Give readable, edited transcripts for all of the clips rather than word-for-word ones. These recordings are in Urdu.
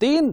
3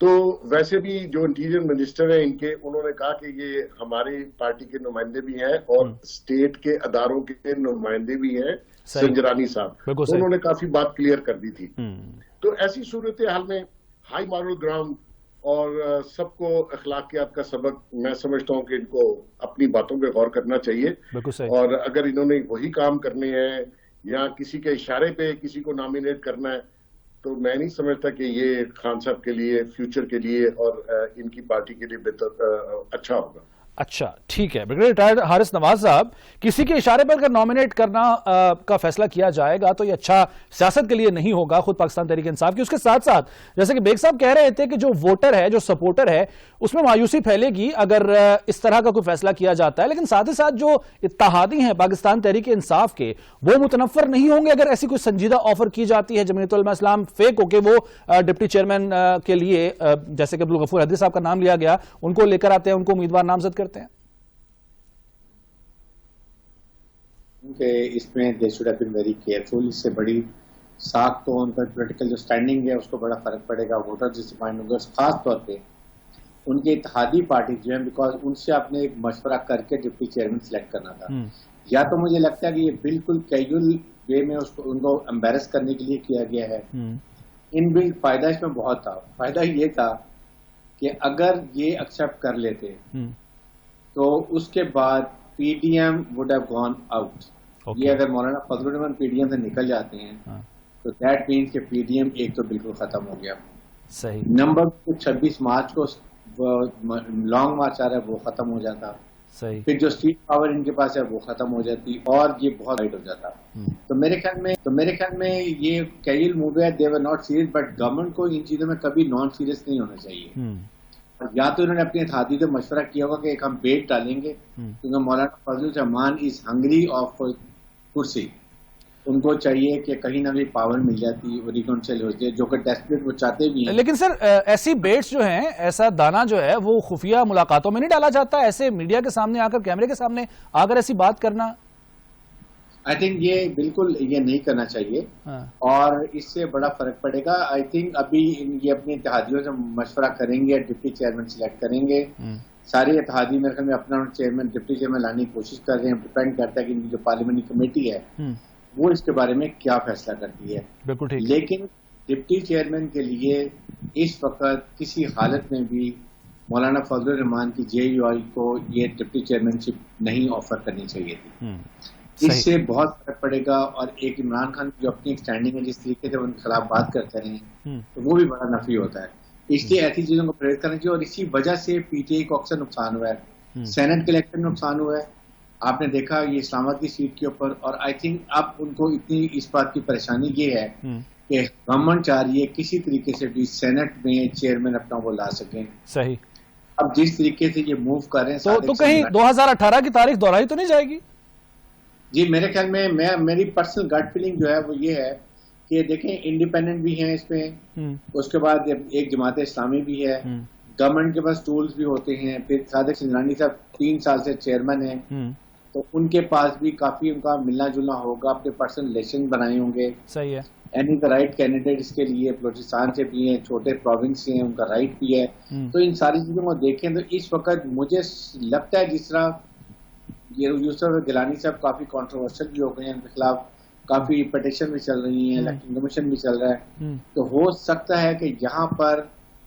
تو ویسے بھی جو انٹیریئر منسٹر ہیں ان کے، انہوں نے کہا کہ یہ ہماری پارٹی کے نمائندے بھی ہیں اور اسٹیٹ کے اداروں کے نمائندے بھی ہیں، سنجرانی صاحب، تو انہوں نے کافی بات کلیئر کر دی تھی. تو ایسی صورتحال میں ہائی مارل گراؤنڈ اور سب کو اخلاقیات کا سبق، میں سمجھتا ہوں کہ ان کو اپنی باتوں پہ غور کرنا چاہیے، اور اگر انہوں نے وہی کام کرنے ہیں یا کسی کے اشارے پہ کسی کو نامینیٹ کرنا ہے تو میں نہیں سمجھتا کہ یہ خان صاحب کے لیے، فیوچر کے لیے اور ان کی پارٹی کے لیے بہتر اچھا ہوگا. اچھا ٹھیک ہے. بریگیڈیئر ریٹائرڈ حارث نواز صاحب، کسی کے اشارے پر اگر نامینیٹ کرنا کا فیصلہ کیا جائے گا تو یہ اچھا سیاست کے لیے نہیں ہوگا خود پاکستان تحریک انصاف کی. اس کے ساتھ ساتھ جیسے کہ بیگ صاحب کہہ رہے تھے کہ جو ووٹر ہے، جو سپورٹر ہے، اس میں مایوسی پھیلے گی اگر اس طرح کا کوئی فیصلہ کیا جاتا ہے، لیکن ساتھ ہی ساتھ جو اتحادی ہیں پاکستان تحریک انصاف کے، وہ متنفر نہیں ہوں گے اگر ایسی کوئی سنجیدہ آفر کی جاتی ہے جمعیت علماء اسلام فیک ہو کہ وہ ڈپٹی چیئرمین کے لیے، جیسے کہ عبدالغفور حیدری صاحب کا نام لیا گیا، ان کو لے کر آتے ہیں، ان کو امیدوار نامزد کرتے ہیں؟ کہ اس میں they should have been very careful. اس سے بڑی ساکھ تو ان کا پولیٹیکل جو سٹینڈنگ ہے اس کو بڑا فرق پڑے گا، ووٹر ڈسپوائنٹ ہوں گے، خاص طور پہ ان کے اتحادی پارٹی جو ہیں، بیکاز ان سے آپ نے ایک مشورہ کر کے ڈپٹی چیئرمین سلیکٹ کرنا تھا. یا تو مجھے لگتا ہے کہ یہ بالکل کیجول وے میں ان کو امبیرس کرنے کے لیے کیا گیا ہے. ان بلڈ فائدہ اس میں بہت تھا. فائدہ یہ تھا کہ اگر یہ ایکسپٹ کر لیتے تو اس کے بعد P D M would have gone out. یہ اگر مولانا فضل الرحمان پی ڈی ایم سے نکل جاتے ہیں تو دیٹ مینس کہ پی ڈی ایم ایک تو بالکل ختم ہو گیا. صحیح. نمبر 26 مارچ کو لانگ مارچ آ رہا ہے وہ ختم ہو جاتا. صحیح. پھر جو اسٹیٹ پاور ان کے پاس ہے وہ ختم ہو جاتی اور یہ بہت رائٹ ہو جاتا. تو میرے خیال میں یہ کیجول موو ہے. They were not serious, but government کو ان چیزوں میں کبھی نان سیریس نہیں ہونا چاہیے. یا تو انہوں نے اپنے اتحادی سے مشورہ کیا ہوگا کہ ایک ہم بیٹ ڈالیں گے، کیونکہ مولانا فضل الرحمان از ہنگری آف کرسی. ان کو چاہیے کہ کہیں نہ کہیں پاور مل جاتی اور ریکنسائل ہو جائے، جو کہ ڈیسپریٹ وہ چاہتے بھی ہیں. لیکن سر ایسی بیٹس جو ہیں، ایسا دانا جو ہے وہ خفیہ ملاقاتوں میں نہیں ڈالا جاتا؟ ایسے میڈیا کے سامنے آ کر، کیمرے کے سامنے آ کر ایسی بات کرنا، آئی تھنک یہ بالکل یہ نہیں کرنا چاہیے اور اس سے بڑا فرق پڑے گا. آئی تھنک ابھی یہ اپنے اتحادیوں سے مشورہ کریں گے، ڈپٹی چیئرمین سلیکٹ کریں گے. سارے اتحادی میرے خیال میں اپنا چیئرمین، ڈپٹی چیئرمین لانے کی کوشش کر رہے ہیں. ڈپینڈ کرتا ہے کہ ان کی جو پارلیمنٹری کمیٹی ہے وہ اس کے بارے میں کیا فیصلہ کرتی ہے. بالکل ٹھیک. لیکن ڈپٹی چیئرمین کے لیے اس وقت کسی حالت میں بھی مولانا فضل الرحمان کی جے یو آئی کو یہ ڈپٹی چیئرمین شپ نہیں آفر کرنی چاہیے تھی. اس سے بہت فرق پڑے گا. اور ایک عمران خان کی جو اپنی اسٹینڈنگ ہے، جس طریقے سے ان کے خلاف بات کرتے رہے ہیں، تو وہ بھی بڑا نفی ہوتا ہے. اس لیے ایسی چیزوں کو پریز کرنا چاہیے. اور اسی وجہ سے پی ٹی آئی کو اکثر نقصان ہوا ہے. سینٹ کے الیکشن میں نقصان ہوا ہے، آپ نے دیکھا یہ اسلام آباد کی سیٹ کے اوپر. اور آئی تھنک اب ان کو اتنی اس بات کی پریشانی یہ ہے کہ گورنمنٹ چاہ رہی ہے کسی طریقے سے بھی سینٹ میں چیئرمین اپنا وہ لا سکیں. صحیح. اب جس طریقے سے یہ موو کر رہے ہیں تو کہیں 2018 کی تاریخ دہرائی تو نہیں جائے گی؟ جی میرے خیال میں میری پرسنل گٹ فیلنگ جو ہے وہ یہ ہے کہ دیکھیں انڈیپینڈنٹ بھی ہیں اس میں، اس کے بعد ایک جماعت اسلامی بھی ہے، گورنمنٹ کے پاس ٹولز بھی ہوتے ہیں. پھر صادق سنجرانی صاحب 3 سال سے چیئرمین ہیں، تو ان کے پاس بھی کافی ان کا ملنا جلنا ہوگا، اپنے پرسنل ریلیشن بنائے ہوں گے. صحیح ہے. اینی دا رائٹ کینڈیڈیٹ اس کے لیے بلوچستان سے بھی ہیں، چھوٹے پروونس ہیں، ان کا رائٹ بھی ہے. تو ان ساری چیزوں کو دیکھیں تو اس وقت مجھے لگتا ہے جس طرح یوسف گیلانی صاحب کافی کنٹروورشل بھی ہو گئے ہیں، ان کے خلاف کافی پٹیشن بھی چل رہی ہیں، الیکشن کمیشن بھی چل رہا ہے. تو ہو سکتا ہے کہ یہاں پر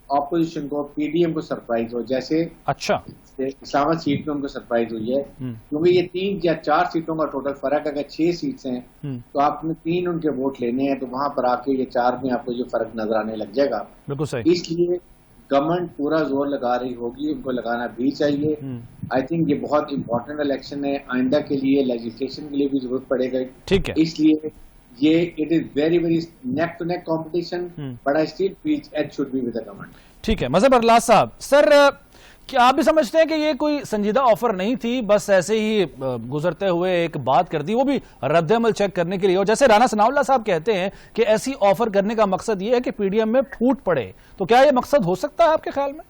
اپوزیشن کو، پی ڈی ایم کو سرپرائز ہو، جیسے اچھا اسلام آباد سیٹ میں ان کو سرپرائز ہوئی ہے. کیونکہ یہ 3 یا 4 سیٹوں کا ٹوٹل فرق ہے. اگر 6 سیٹس ہیں تو آپ نے 3 ان کے ووٹ لینے ہیں، تو وہاں پر آ کے یہ 4 میں آپ کو یہ فرق نظر آنے لگ جائے گا. بالکل صحیح. اس لیے گورنمنٹ پورا زور لگا رہی ہوگی، ان کو لگانا بھی چاہیے. آئی تھنک یہ بہت امپورٹنٹ الیکشن ہے، آئندہ کے لیے لیجسلیشن کے لیے بھی ضرورت پڑے گی. ٹھیک ہے. اس لیے یہ it is very neck to neck competition, but I still feel it should be with the government. ٹھیک ہے. مظہر برلاس صاحب، سر کیا آپ بھی سمجھتے ہیں کہ یہ کوئی سنجیدہ آفر نہیں تھی، بس ایسے ہی گزرتے ہوئے ایک بات کر دی، وہ بھی رد عمل چیک کرنے کے لیے؟ اور جیسے رانا ثناء اللہ صاحب کہتے ہیں کہ ایسی آفر کرنے کا مقصد یہ ہے کہ پی ڈی ایم میں پھوٹ پڑے، تو کیا یہ مقصد ہو سکتا ہے آپ کے خیال میں؟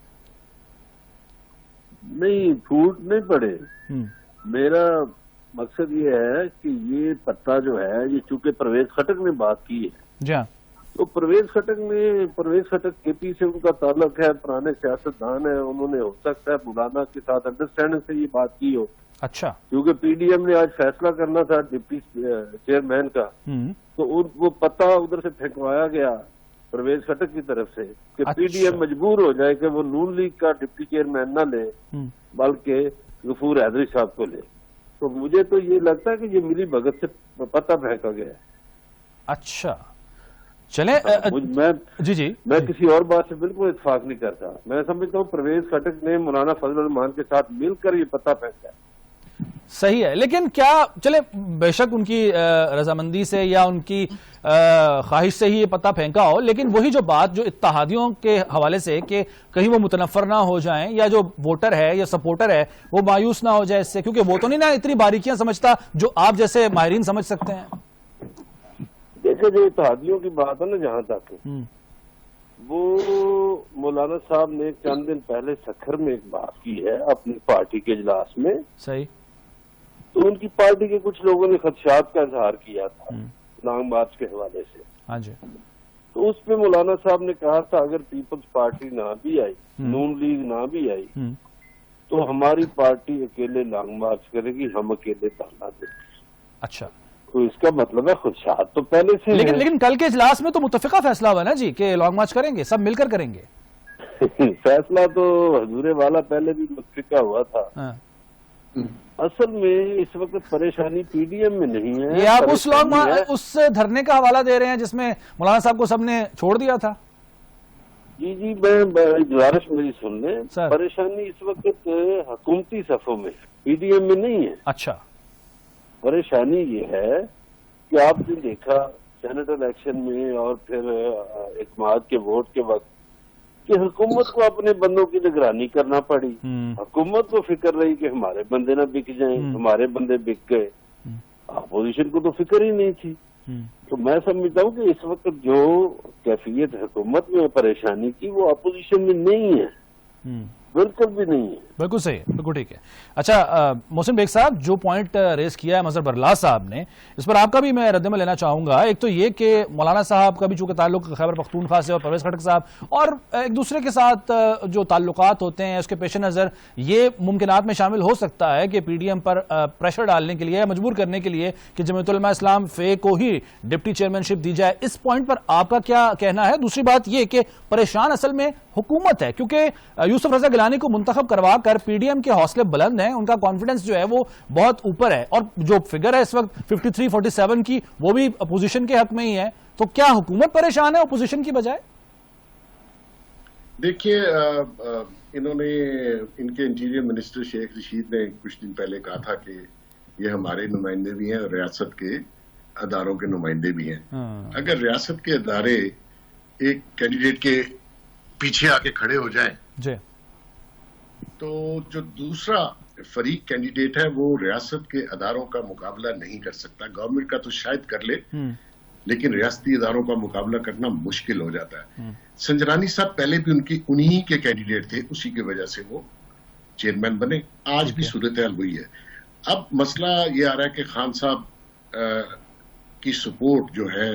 نہیں، پھوٹ نہیں پڑے. میرا مقصد یہ ہے کہ یہ پتہ جو ہے، یہ چونکہ پرویز خٹک نے بات کی ہے، جی ہاں، تو پرویز خٹک کے پی سے ان کا تعلق ہے, پرانے سیاستدان ہیں, انہوں نے ہو سکتا ہے مولانا کے ساتھ انڈرسٹینڈنگ سے یہ بات کی ہو. اچھا, کیونکہ پی ڈی ایم نے آج فیصلہ کرنا تھا ڈپٹی چیئرمین کا, تو وہ پتہ ادھر سے پھینکوایا گیا پرویز خٹک کی طرف سے کہ پی ڈی ایم مجبور ہو جائے کہ وہ نون لیگ کا ڈپٹی چیئرمین نہ لے بلکہ غفور حیدری صاحب کو لے. تو مجھے تو یہ لگتا ہے کہ یہ ملی بھگت سے پتہ پھینکا گیا ہے. اچھا چلیں, جی میں کسی اور بات سے بالکل اتفاق نہیں کرتا. میں سمجھتا ہوں پرویز خٹک نے مولانا فضل الرحمان کے ساتھ مل کر یہ پتہ پھینکا ہے. صحیح ہے, لیکن کیا چلے بے شک ان کی رضامندی سے یا ان کی خواہش سے ہی یہ پتہ پھینکا ہو, لیکن وہی جو بات جو اتحادیوں کے حوالے سے کہ کہیں وہ متنفر نہ ہو جائیں یا جو ووٹر ہے یا سپورٹر ہے وہ مایوس نہ ہو جائے اس سے, کیونکہ وہ تو نہیں نا اتنی باریکیاں سمجھتا جو آپ جیسے ماہرین سمجھ سکتے ہیں. دیکھیں جو اتحادیوں کی بات ہے نا, جہاں تک وہ مولانا صاحب نے چند دن پہلے سکھر میں ایک بات کی ہے اپنی پارٹی کے اجلاس میں. صحیح. تو ان کی پارٹی کے کچھ لوگوں نے خدشات کا اظہار کیا تھا لانگ مارچ کے حوالے سے. ہاں جی. تو اس پہ مولانا صاحب نے کہا تھا اگر پیپلز پارٹی نہ بھی آئی, نون لیگ نہ بھی آئی, تو ہماری پارٹی اکیلے لانگ مارچ کرے گی, ہم اکیلے دھرنا دیں گے. اچھا, تو اس کا مطلب ہے خدشات تو پہلے سے لیکن کل کے اجلاس میں تو متفقہ فیصلہ ہوا نا جی کہ لانگ مارچ کریں گے, سب مل کر کریں گے. فیصلہ تو حضور والا پہلے بھی متفقہ ہوا تھا. اصل میں اس وقت پریشانی پی ڈی ایم میں نہیں ہے. یہ آپ اس لانگ اس دھرنے کا حوالہ دے رہے ہیں جس میں مولانا صاحب کو سب نے چھوڑ دیا تھا؟ جی میں گزارش میری سن لیں. پریشانی اس وقت حکومتی صفوں میں, پی ڈی ایم میں نہیں ہے. اچھا, پریشانی یہ ہے کہ آپ نے دیکھا سینٹ الیکشن میں اور پھر اعتماد کے ووٹ کے وقت کہ حکومت کو اپنے بندوں کی نگرانی کرنا پڑی. حکومت کو فکر رہی کہ ہمارے بندے نہ بک جائیں, ہمارے بندے بک گئے. اپوزیشن کو تو فکر ہی نہیں تھی. تو میں سمجھتا ہوں کہ اس وقت جو کیفیت حکومت میں پریشانی کی وہ اپوزیشن میں نہیں ہے, بالکل بھی نہیں ہے. بالکل صحیح, بالکل ٹھیک ہے. اچھا محسن بیگ صاحب, جو پوائنٹ ریز کیا ہے مظہر برلا صاحب نے, اس پر آپ کا بھی میں رد عمل لینا چاہوں گا. ایک تو یہ کہ مولانا صاحب کا بھی چونکہ تعلق خیبر پختونخوا سے اور پرویز خٹک صاحب اور ایک دوسرے کے ساتھ جو تعلقات ہوتے ہیں اس کے پیش نظر یہ ممکنات میں شامل ہو سکتا ہے کہ پی ڈی ایم پر پریشر ڈالنے کے لیے یا مجبور کرنے کے لیے کہ جمعیت علماء اسلام فے کو ہی ڈپٹی چیئرمین شپ دی جائے. اس پوائنٹ پر آپ کا کیا کہنا ہے؟ دوسری بات یہ کہ پریشان اصل میں حکومت ہے, کیونکہ یوسف رضا گیلانی کو منتخب کروا کر پی ڈی ایم کے حوصلے بلند ہیں, ان کا کانفیڈنس جو ہے وہ بہت اوپر ہے, اور جو فگر ہے اس وقت 53-47 کی وہ بھی اپوزیشن کے حق میں ہی ہے. تو کیا حکومت پریشان ہے اپوزیشن کی بجائے؟ دیکھیے انہوں نے, ان کے انٹیریئر منسٹر شیخ رشید نے کچھ دن پہلے کہا تھا کہ یہ ہمارے نمائندے بھی ہیں اور ریاست کے اداروں کے نمائندے بھی ہیں. اگر ریاست کے ادارے ایک کینڈیڈیٹ کے پیچھے آ کے کھڑے ہو جائیں جی, تو جو دوسرا فریق کینڈیڈیٹ ہے وہ ریاست کے اداروں کا مقابلہ نہیں کر سکتا. گورنمنٹ کا تو شاید کر لے, لیکن ریاستی اداروں کا مقابلہ کرنا مشکل ہو جاتا ہے. سنجرانی صاحب پہلے بھی انہی کے کینڈیڈیٹ تھے, اسی کی وجہ سے وہ چیئرمین بنے. آج بھی صورتحال وہی ہے. اب مسئلہ یہ آ رہا ہے کہ خان صاحب کی سپورٹ جو ہے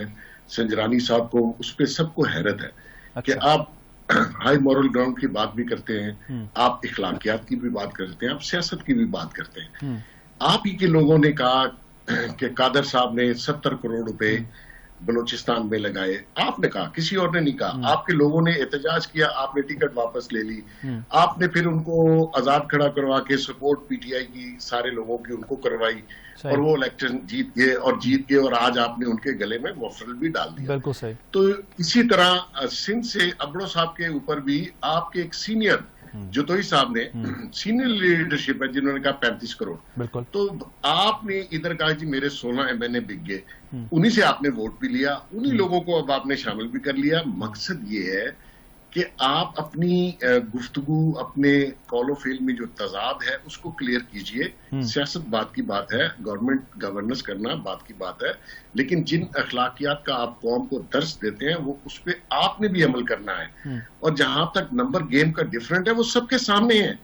سنجرانی صاحب کو, اس پہ سب کو حیرت ہے کہ آپ ہائی مورل گراؤنڈ کی بات بھی کرتے ہیں, آپ اخلاقیات کی بھی بات کرتے ہیں, آپ سیاست کی بھی بات کرتے ہیں. آپ ہی کے لوگوں نے کہا کہ قادر صاحب نے 70 کروڑ روپے بلوچستان میں لگائے. آپ نے کہا, کسی اور نے نہیں کہا. آپ کے لوگوں نے احتجاج کیا, آپ نے ٹکٹ واپس لے لی, آپ نے پھر ان کو آزاد کھڑا کروا کے سپورٹ پی ٹی آئی کی سارے لوگوں کی ان کو کروائی, اور وہ الیکشن جیت گئے اور آج آپ نے ان کے گلے میں مفرل بھی ڈال دیا. بالکل صحیح. تو اسی طرح سندھ سے ابڑو صاحب کے اوپر بھی آپ کے ایک سینئر جتوئی صاحب نے, سینئر لیڈرشپ ہے, جنہوں نے کہا 35 کروڑ. بالکل. تو آپ نے ادھر کہا جی میرے 16 MNA بک گئے, انہی سے آپ نے ووٹ بھی لیا, انہی لوگوں کو اب آپ نے شامل بھی کر لیا. مقصد یہ ہے کہ آپ اپنی گفتگو, اپنے قول و فعل میں جو تضاد ہے اس کو کلیئر کیجئے. سیاست بات کی بات ہے, گورنمنٹ گورننس کرنا بات کی بات ہے, لیکن جن اخلاقیات کا آپ قوم کو درس دیتے ہیں وہ اس پہ آپ نے بھی عمل کرنا ہے. اور جہاں تک نمبر گیم کا ڈیفرنٹ ہے وہ سب کے سامنے ہے.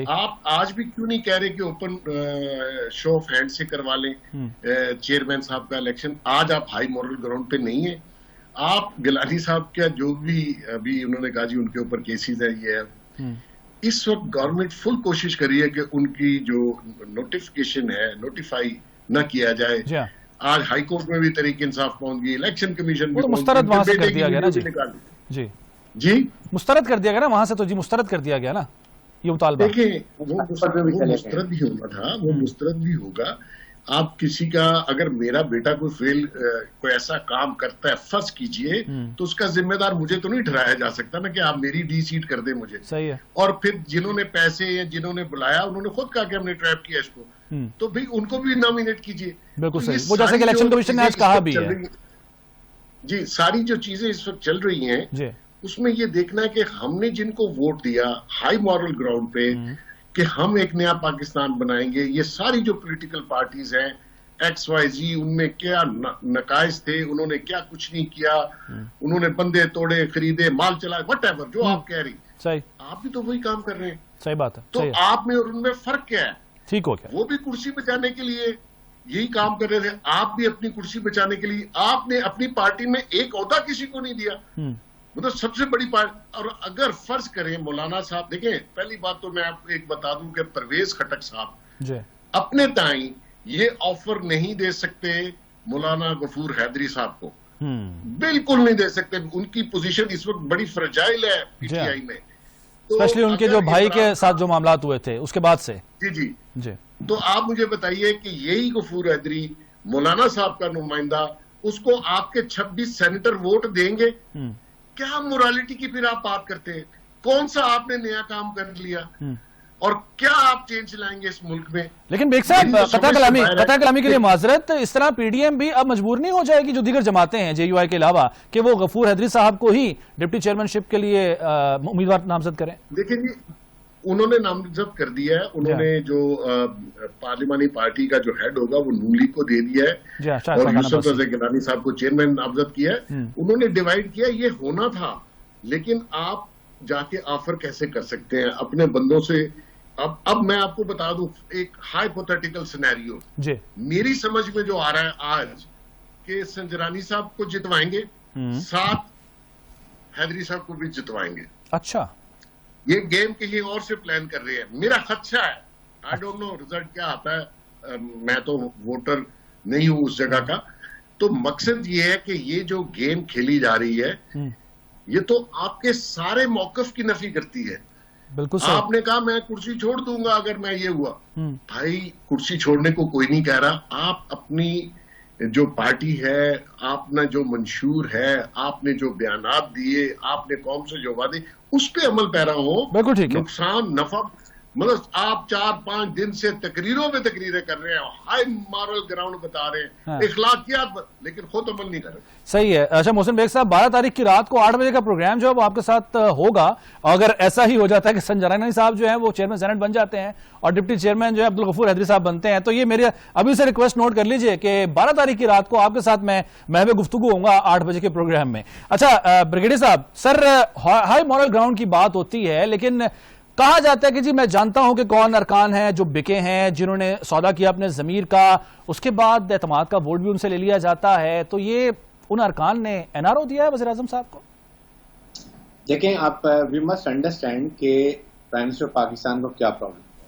آپ آج بھی کیوں نہیں کہہ رہے کہ اوپن شو آف ہینڈ سے کروا لیں چیئرمین صاحب کا الیکشن؟ آج آپ ہائی مورل گراؤنڈ پہ نہیں ہیں. آپ گیلانی صاحب کیا جو بھی ابھی انہوں نے کہا جی ان کے اوپر کیسز ہے یہ ہے، اس وقت گورنمنٹ فل کوشش کر رہی ہے کہ ان کی جو نوٹیفیکیشن ہے نوٹیفائی نہ کیا جائے. آج ہائی کورٹ میں بھی تحریک انصاف پہنچ گئی، الیکشن کمیشن بھی مسترد وہاں سے کر دیا گیا نا جی جی مسترد کر دیا گیا نا وہاں سے، تو جی مسترد کر دیا گیا نا یہ مطالبہ. دیکھیں وہ مسترد بھی ہونا تھا، وہ مسترد بھی ہوگا. آپ کسی کا اگر میرا بیٹا کوئی ایسا کام کرتا ہے فرض کیجئے تو اس کا ذمہ دار مجھے تو نہیں ٹھہرایا جا سکتا نا کہ آپ میری ڈی سیٹ کر دیں مجھے. صحیح ہے. اور پھر جنہوں نے پیسے یا جنہوں نے بلایا انہوں نے خود کہا کہ ہم نے ٹریپ کیا اس کو، تو بھی ان کو بھی نامینیٹ کیجئے. بالکل صحیح، وہ جیسے کہ الیکشن کمیشن نے آج کہا بھی ہے. جی ساری جو چیزیں اس وقت چل رہی ہیں اس میں یہ دیکھنا ہے کہ ہم نے جن کو ووٹ دیا ہائی مورل گراؤنڈ پہ کہ ہم ایک نیا پاکستان بنائیں گے، یہ ساری جو پولیٹیکل پارٹیز ہیں ایکس وائی زی، ان میں کیا نقائص تھے، انہوں نے کیا کچھ نہیں کیا، انہوں نے بندے توڑے، خریدے، مال چلائے، وٹ ایور جو آپ کہہ رہی، آپ بھی تو وہی کام کر رہے ہیں. صحیح بات ہے. تو آپ میں اور ان میں فرق کیا ہے؟ ٹھیک ہو گیا. وہ بھی کرسی بچانے کے لیے یہی کام کر رہے تھے، آپ بھی اپنی کرسی بچانے کے لیے. آپ نے اپنی پارٹی میں ایک عہدہ کسی کو نہیں دیا، مطلب سب سے بڑی پارٹی. اور اگر فرض کریں مولانا صاحب، دیکھیں پہلی بات تو میں آپ کو ایک بتا دوں کہ پرویز خٹک صاحب اپنے تائیں یہ آفر نہیں دے سکتے مولانا غفور حیدری صاحب کو، بالکل نہیں دے سکتے. ان کی پوزیشن اس وقت بڑی فرجائل ہے پی ٹی آئی میں، اسپیشلی ان کے جو بھائی کے ساتھ جو معاملات ہوئے تھے اس کے بعد سے. جی تو آپ مجھے بتائیے کہ یہی غفور حیدری مولانا صاحب کا نمائندہ، اس کو آپ کے 26 سینیٹر ووٹ دیں گے؟ کیا مورالیٹی کی پھر آپ بات کرتے ہیں؟ کون سا آپ نے نیا کام کر لیا اور کیا آپ چینج لائیں گے اس ملک میں؟ لیکن بیگ صاحب قطع کلامی کے لیے معذرت، اس طرح پی ڈی ایم بھی اب مجبور نہیں ہو جائے گی جو دیگر جماعتیں ہیں جے یو آئی کے علاوہ کہ وہ غفور حیدری صاحب کو ہی ڈپٹی چیئرمین شپ کے لیے امیدوار نامزد کریں؟ دیکھیں جی انہوں نے نامزد کر دیا ہے، انہوں نے جو پارلیمانی پارٹی کا جو ہیڈ ہوگا وہ نون لیگ کو دے دیا ہے اور یوسف رضا گیلانی صاحب کو چیئرمین نامزد کیا ہے. انہوں نے ڈیوائیڈ کیا، یہ ہونا تھا. لیکن آپ جا کے آفر کیسے کر سکتے ہیں اپنے بندوں سے؟ اب میں آپ کو بتا دوں ایک ہائپوتھیٹیکل سینیریو میری سمجھ میں جو آ رہا ہے آج کہ سنجرانی صاحب کو جتوائیں گے، ساتھ حیدری صاحب کو بھی جتوائیں گے. اچھا، یہ گیم کہیں اور سے پلان کر رہے ہیں، میرا خدشہ ہے. آئی ڈونٹ نو رزلٹ کیا آتا ہے، میں تو ووٹر نہیں ہوں اس جگہ کا. تو مقصد یہ ہے کہ یہ جو گیم کھیلی جا رہی ہے یہ تو آپ کے سارے موقف کی نفی کرتی ہے. بالکل آپ نے کہا میں کرسی چھوڑ دوں گا اگر میں یہ ہوا. بھائی کرسی چھوڑنے کو کوئی نہیں کہہ رہا. آپ اپنی جو پارٹی ہے، آپ نے جو منشور ہے، آپ نے جو بیانات دیے، آپ نے قوم سے جو وعدے، اس پہ عمل پیرا ہو. بالکل ٹھیک ہے. نقصان نفع مطلب آپ 4-5 دن سے تقریروں میں تقریریں کر رہے ہیں، ہائی مارل گراؤنڈ بتا رہے ہیں، اخلاقیات، لیکن خود عمل نہیں کر رہے. صحیح ہے. اچھا محسن بیگ صاحب، 12 تاریخ کی رات کو 8 بجے کا پروگرام جو ہے وہ آپ کے ساتھ ہوگا. اگر ایسا ہی ہو جاتا ہے کہ سنجرانی صاحب جو ہیں وہ چیئرمین سینٹ بن جاتے ہیں اور ڈپٹی چیئرمین جو ہے عبدالغفور حیدری صاحب بنتے ہیں، تو یہ میری ابھی سے ریکویسٹ نوٹ کر لیجئے کہ 12 تاریخ کی رات کو آپ کے ساتھ میں محو گفتگو ہوں گا 8 بجے کے پروگرام میں. اچھا بریگیڈیئر صاحب، سر ہائی مورل گراؤنڈ کی بات ہوتی ہے لیکن کہا جاتا ہے کہ جی میں جانتا ہوں کہ کون ارکان ہیں جو بکے ہیں، جنہوں نے سودا کیا اپنے ضمیر کا، اس کے بعد اعتماد کا ووٹ بھی ان سے لے لیا جاتا ہے. تو یہ ان ارکان نے این آر او دیا ہے وزیر اعظم صاحب کو؟ دیکھیں آپ وی مسٹ انڈرسٹینڈ کہ پرائم منسٹر پاکستان کو کیا پرابلم ہے.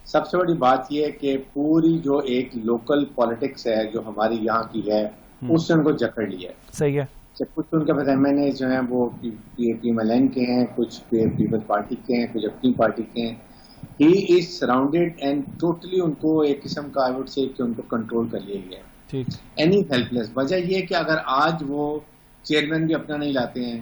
سب سے بڑی بات یہ ہے کہ پوری جو ایک لوکل پالیٹکس ہے جو ہماری یہاں کی ہے اس سے ان کو جکڑ لیا ہے. صحیح ہے. کچھ ان کے پاس ایم این اے جو ہیں وہ پی ایم ایل این کے ہیں، کچھ پیپلز پارٹی کے ہیں، کچھ اپنی پارٹی کے ہیں. ہی از سراؤنڈیڈ اینڈ ٹوٹلی ان کو ایک قسم کا آئی وڈ سے کہ ان کو کنٹرول کر لیا گیا ہے. اینی ہیلپ لیس. وجہ یہ ہے کہ اگر آج وہ چیئرمین بھی اپنا نہیں لاتے ہیں،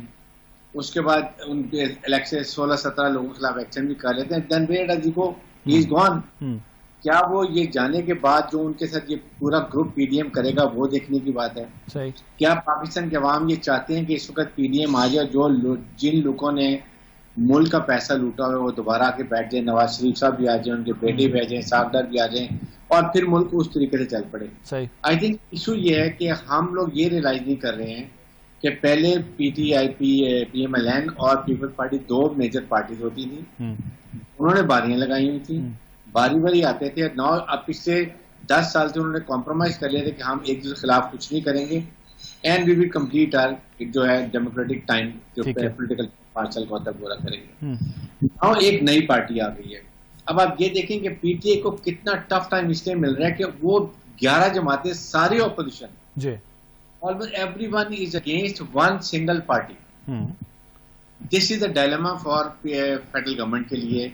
اس کے بعد ان کے الیکشن 16-17 لوگوں کے خلاف ایکشن بھی کر لیتے ہیں، then where does he go? He is gone. کیا وہ یہ جانے کے بعد جو ان کے ساتھ یہ پورا گروپ پی ڈی ایم کرے گا وہ دیکھنے کی بات ہے. کیا پاکستان کے عوام یہ چاہتے ہیں کہ اس وقت پی ڈی ایم آ جائے، جو جن لوگوں نے ملک کا پیسہ لوٹا ہوا ہے وہ دوبارہ آ کے بیٹھ جائیں، نواز شریف صاحب بھی آ جائیں، ان کے بیٹے بھی آ جائیں، صاحبدار بھی آ جائیں اور پھر ملک اس طریقے سے چل پڑے؟ آئی تھنک ایشو یہ ہے کہ ہم لوگ یہ ریلائز نہیں کر رہے ہیں کہ پہلے P T I P M L N اور پیپلز پارٹی 2 میجر پارٹیز ہوتی تھی. انہوں نے باریاں لگائی ہوئی تھیں، باری باری آتے تھے. اب پچھلے 10 سال سے انہوں نے کمپرومائز کر لیا تھا کہ ہم ایک دوسرے کے خلاف کچھ نہیں کریں گے. اینڈ وی ول کمپلیٹ آر جو ہے ڈیموکریٹک ٹائم جو ٹھیک ہے. پولیٹیکل مارشل کو تک پورا کریں گے. اور ایک نئی پارٹی آ گئی ہے. اب آپ یہ دیکھیں کہ پی ٹی آئی کو کتنا ٹف ٹائم اس لیے مل رہا ہے کہ وہ 11 جماعتیں ساری اپوزیشن جی almost everyone is against one single party. This is the dilemma for federal government کے لیے,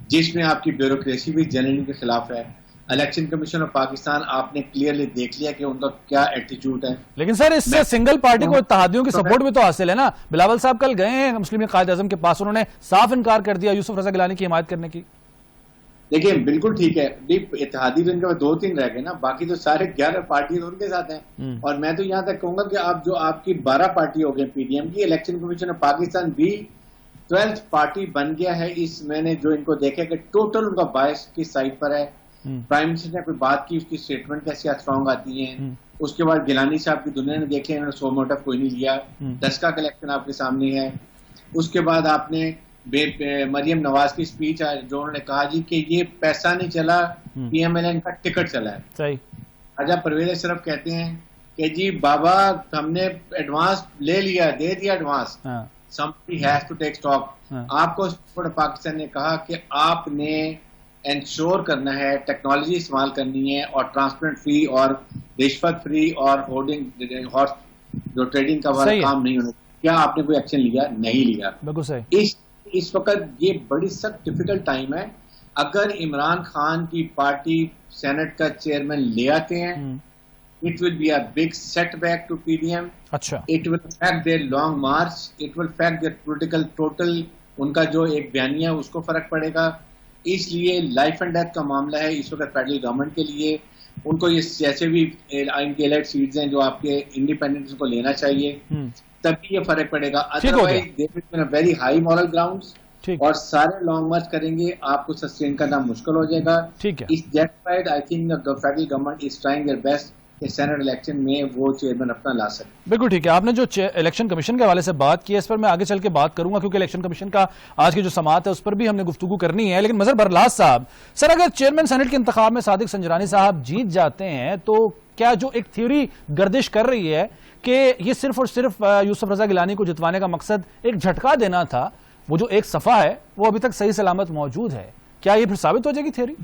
جس میں آپ کی بیوروکریسی بھی جنرل کے خلاف ہے. الیکشن کمیشن آف پاکستان آپ نے کلیئرلی دیکھ لیا کہ ان کا کیا ایٹیچیوڈ ہے. لیکن سر اس سے سنگل پارٹی کو اتحادیوں کی سپورٹ بھی تو حاصل ہے نا. بلاول صاحب کل گئے ہیں مسلم لیگ قائد اعظم کے پاس, انہوں نے صاف انکار کر دیا یوسف رضا گیلانی کی حمایت کرنے کی. دیکھیں بالکل ٹھیک ہے, اتحادی تو ان کے 2-3 رہ گئے نا, باقی تو سارے 11 پارٹی ان کے ساتھ ہیں. اور میں تو یہاں تک کہوں گا کہ آپ جو آپ کی 12 پارٹی ہو گئے پی ڈی ایم کی, الیکشن کمیشن آف پاکستان بھی 12th پارٹی بن گیا ہے. اس میں نے جو ان کو دیکھا کہ ٹوٹل ان کا باعث کس سائڈ پر ہے. پرائم منسٹر نے کوئی بات کی, اس کی اسٹیٹمنٹ کیسی اسٹرانگ آتی ہیں. اس کے بعد گیلانی صاحب کی دنیا نے دیکھے, انہوں نے سو موٹو کوئی نہیں لیا. دسکا کلیکشن آپ کے سامنے ہے. اس کے بعد آپ نے مریم نواز کی سپیچ جو انہوں نے کہا جی کہ یہ پیسہ نہیں چلا, پی ایم ایل این کا ٹکٹ چلا ہے. صحیح. راجہ پرویز اشرف کہتے ہیں کہ جی بابا ہم نے ایڈوانس لے لیا, دے دیا advance, somebody has to take stock. آپ کو پاکستان نے کہا کہ آپ نے انشور کرنا ہے, ٹیکنالوجی استعمال کرنی ہے, اور ٹرانسپیرنٹ فری اور رشوت فری اور ہورڈنگ جو ٹریڈنگ کا والا کام نہیں ہونا. کیا آپ نے کوئی ایکشن لیا؟ نہیں لیا. بالکل صحیح. اس وقت یہ بڑی سخت ڈیفیکلٹ ٹائم ہے. اگر عمران خان کی پارٹی سینٹ کا چیئرمین لے آتے ہیں, it will be a big setback to PDM. اچھا. It will affect their long march. It will affect their political total. ان کا جو ایک بیانیہ اس کو فرق پڑے گا. اس لیے لائف اینڈ ڈیتھ کا معاملہ ہے اس وقت فیڈرل گورنمنٹ کے لیے. ان کو یہ جیسے بھی ان کے الیکٹ سیٹس ہیں جو آپ کے انڈیپینڈنٹس کو لینا چاہیے, تبھی یہ فرق پڑے گا. Otherwise very high moral grounds, اور سارے لانگ مارچ کریں گے, آپ کو سسٹین کرنا مشکل ہو جائے گا. اس that side I think federal government is trying their best کہ سینٹ الیکشن میں وہ چیئرمین اپنا لا سکے. بالکل ٹھیک ہے. آپ نے جو الیکشن کمیشن کے حوالے سے بات کی ہے اس پر میں آگے چل کے بات کروں گا, کیونکہ الیکشن کمیشن کا آج کی جو سماعت ہے اس پر بھی ہم نے گفتگو کرنی ہے. لیکن مظہر برلاس صاحب, سر اگر چیئرمین سینٹ کے انتخاب میں صادق سنجرانی صاحب جیت جاتے ہیں تو کیا جو ایک تھیوری گردش کر رہی ہے کہ یہ صرف اور صرف یوسف رضا گیلانی کو جتوانے کا مقصد ایک جھٹکا دینا تھا, وہ جو ایک صفحہ ہے وہ ابھی تک صحیح سلامت موجود ہے, کیا یہ پھر ثابت ہو جائے گی تھیوری؟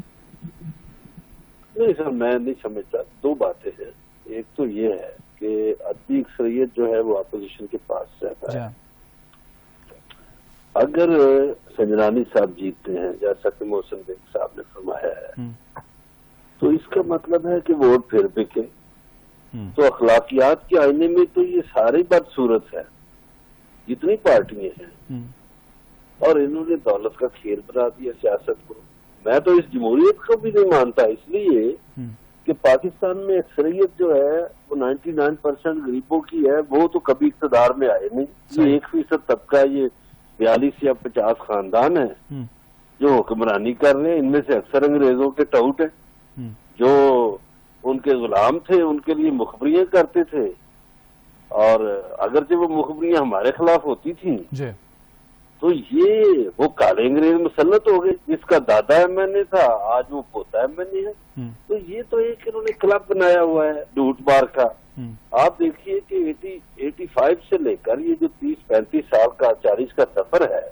نہیں سر, میں نہیں سمجھتا. دو باتیں ہیں. ایک تو یہ ہے کہ عدلی اکثریت جو ہے وہ اپوزیشن کے پاس رہتا ہے. اگر سنجرانی صاحب جیتتے ہیں جیسا کہ محسن بیگ صاحب نے فرمایا ہے, تو اس کا مطلب ہے کہ ووٹ پھر بکے. تو اخلاقیات کے آئینے میں تو یہ ساری بدصورت ہے. جتنی پارٹیاں ہیں اور انہوں نے دولت کا کھیل بنا دیا سیاست کو. میں تو اس جمہوریت کو بھی نہیں مانتا, اس لیے کہ پاکستان میں اکثریت جو ہے وہ 99% غریبوں کی ہے. وہ تو کبھی اقتدار میں آئے نہیں. یہ 1% طبقہ, یہ 42 یا 50 خاندان ہیں جو حکمرانی کر رہے ہیں. ان میں سے اکثر انگریزوں کے ٹاؤٹ ہیں جو ان کے غلام تھے, ان کے لیے مخبریاں کرتے تھے. اور اگرچہ وہ مخبریاں ہمارے خلاف ہوتی تھیں تو یہ وہ کالے انگریز مسلط ہو گئے. جس کا دادا ایم این اے تھا آج وہ پوتا ایم این اے ہے. تو یہ تو ایک انہوں نے کلب بنایا ہوا ہے لوٹ مار کا. آپ دیکھیے کہ 85 سے لے کر یہ جو 30-35 سال کا 40 کا سفر ہے,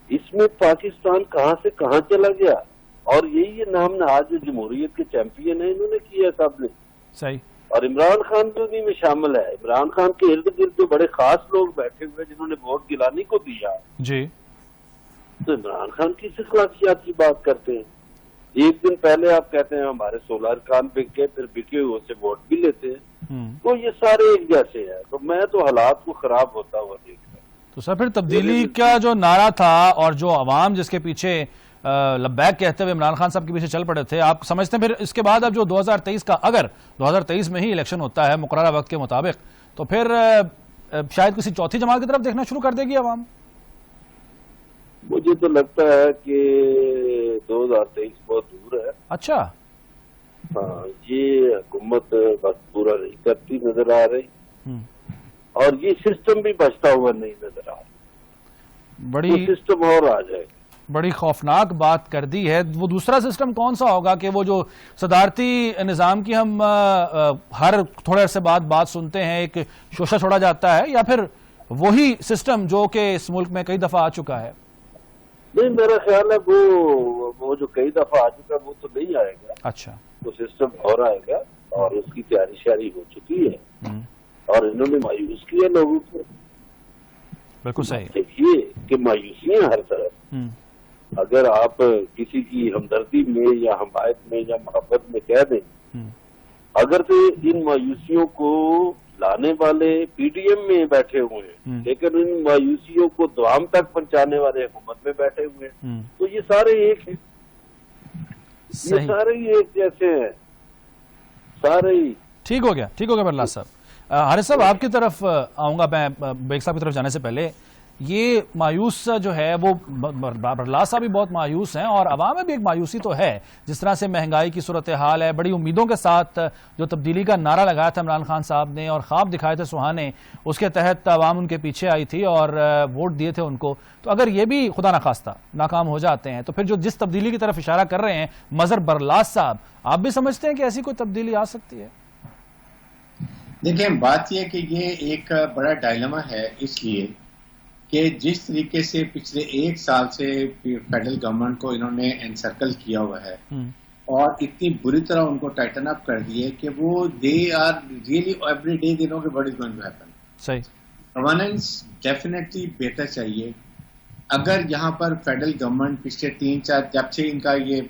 اس میں پاکستان کہاں سے کہاں چلا گیا. اور یہی نام نہاد جو جمہوریت کے چیمپئن ہیں انہوں نے کیا سب نے. صحیح. اور عمران خان بھی انہیں میں شامل ہے. عمران خان کے ارد گرد جو بڑے خاص لوگ بیٹھے ہوئے جنہوں نے ووٹ گیلانی کو دیا, جی, تو عمران خان کس اخلاقیات کی بات کرتے ہیں. ایک دن پہلے آپ کہتے ہیں ہمارے 16 ارکان بک گئے, پھر بکے ہوئے سے ووٹ بھی لیتے ہیں. تو یہ سارے ایک جیسے ہیں. تو میں تو حالات کو خراب ہوتا ہوا دیکھ رہا ہوں. تو سر پھر تبدیلی کا جو نعرہ تھا اور جو عوام جس کے پیچھے لبیک کہتے ہوئے عمران خان صاحب کے پیچھے چل پڑے تھے, آپ سمجھتے ہیں پھر اس کے بعد اب جو 2023 کا, اگر 2023 میں ہی الیکشن ہوتا ہے مقررہ وقت کے مطابق, تو پھر شاید کسی چوتھی جماعت کی طرف دیکھنا شروع کر دے گی عوام؟ مجھے تو لگتا ہے کہ 2023 بہت دور ہے. اچھا. ہاں, یہ حکومت وقت پورا نہیں کرتی نظر آ رہی, اور یہ سسٹم بھی بچتا ہوا نہیں نظر آ رہا. بڑی سسٹم اور آ جائے گا. بڑی خوفناک بات کر دی ہے. وہ دوسرا سسٹم کون سا ہوگا کہ وہ جو صدارتی نظام کی ہم ہر تھوڑے عرصے بعد بات سنتے ہیں, ایک شوشہ چھوڑا جاتا ہے, یا پھر وہی سسٹم جو کہ اس ملک میں کئی دفعہ آ چکا ہے؟ نہیں, میرا خیال ہے وہ جو کئی دفعہ آ چکا وہ تو نہیں آئے گا. اچھا, وہ سسٹم اور آئے گا, اور اس کی تیاری شیاری ہو چکی ہے, اور انہوں نے مایوس کیا لوگوں کو. بالکل صحیح. دیکھیے کہ مایوسیاں ہر طرف, اگر آپ کسی کی ہمدردی میں یا حمایت میں یا محبت میں کہہ دیں, اگر تو ان مایوسیوں کو لانے والے پی ڈی ایم میں بیٹھے ہوئے ہیں, لیکن ان مایوسیوں کو دوام تک پہنچانے والے حکومت میں بیٹھے ہوئے ہیں, تو یہ سارے ایک ہیں, یہ سارے ہی ایک جیسے ہیں, سارے ہی. ٹھیک ہو گیا برلاس صاحب. حارث صاحب آپ کی طرف آؤں گا میں, بیگ صاحب کی طرف جانے سے پہلے. یہ مایوس جو ہے وہ برلاس صاحب بھی بہت مایوس ہیں, اور عوام میں بھی ایک مایوسی تو ہے. جس طرح سے مہنگائی کی صورتحال ہے, بڑی امیدوں کے ساتھ جو تبدیلی کا نعرہ لگایا تھا عمران خان صاحب نے اور خواب دکھائے تھے سہانے, اس کے تحت عوام ان کے پیچھے آئی تھی اور ووٹ دیے تھے ان کو. تو اگر یہ بھی خدا نخواستہ ناکام ہو جاتے ہیں, تو پھر جو جس تبدیلی کی طرف اشارہ کر رہے ہیں مظہر برلاس صاحب, آپ بھی سمجھتے ہیں کہ ایسی کوئی تبدیلی آ سکتی ہے؟ دیکھیں, بات یہ کہ یہ ایک بڑا ڈائلما ہے, اس لیے کہ جس طریقے سے پچھلے 1 سال سے فیڈرل گورنمنٹ کو انہوں نے انسرکل کیا ہوا ہے, اور اتنی بری طرح ان کو ٹائٹن اپ کر دیے کہ وہ they are really every day they know کہ what is going to happen. صحیح. گورننس ڈیفینیٹلی بہتر چاہیے. اگر یہاں پر فیڈرل گورنمنٹ پچھلے 3-4 جب سے ان کا یہ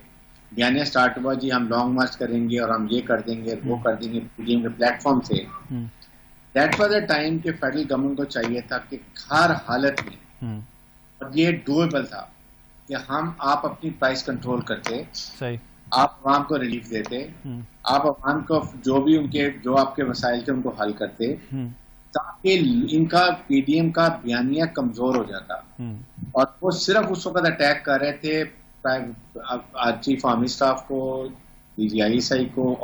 بیانیہ سٹارٹ ہوا, جی ہم لانگ مارچ کریں گے اور ہم یہ کر دیں گے وہ کر دیں گے پی ڈی ایم کے پلیٹ فارم سے, دیٹ واز اے ٹائم کہ فیڈرل گورنمنٹ کو چاہیے تھا کہ ہر حالت میں, اور یہ ڈویبل تھا کہ آپ اپنی پرائس کنٹرول کرتے, آپ عوام کو ریلیف دیتے, آپ عوام کو جو بھی جو آپ کے مسائل تھے ان کو حل کرتے, تاکہ ان کا پی ڈی ایم کا بیانیہ کمزور ہو جاتا. اور وہ صرف اس وقت اٹیک کر رہے تھے چیف آرمی اسٹاف کو, D G I S I کو,